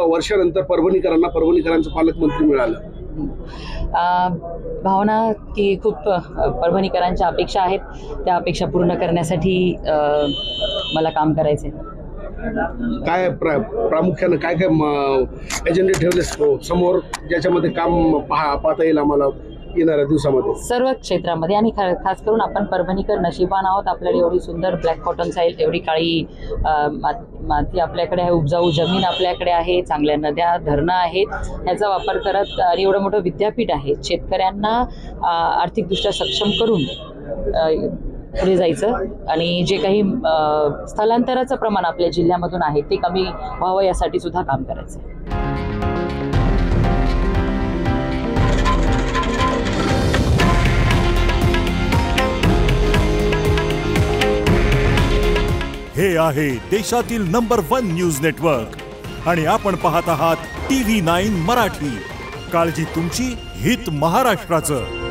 वर्षानंतर परभणीकरांचं पालकमंत्री मिळालं? भावना की खूप परभणीकरांच्या अपेक्षा आहेत, त्या अपेक्षा पूर्ण करण्यासाठी मला काम करायचे. काय प्रामुख्यानं काय एजेंडे ठेवले समोर ज्याच्यामध्ये काम पाहता येईल आम्हाला येणाऱ्या दिवसामध्ये? सर्व क्षेत्रामध्ये आणि खास करून आपण परभणीकर नशिबान आहोत. आपल्याला एवढी सुंदर ब्लॅक कॉटन साईल, एवढी काळी माती आपल्याकडे आहे, उपजाऊ जमीन आपल्याकडे आहे, चांगल्या नद्या धरणं आहेत, याचा वापर करत आणि एवढं मोठं विद्यापीठ आहे. शेतकऱ्यांना आर्थिकदृष्ट्या सक्षम करून पुढे जायचं आणि जे काही स्थलांतराचं प्रमाण आपल्या जिल्ह्यामधून आहे ते कमी व्हावं यासाठी सुद्धा काम करायचं. हे आहे देशातील नंबर 1 न्यूज नेटवर्क आणि आपण पाहत आहात TV9 मराठी. काळजी तुमची, हित महाराष्ट्राचं.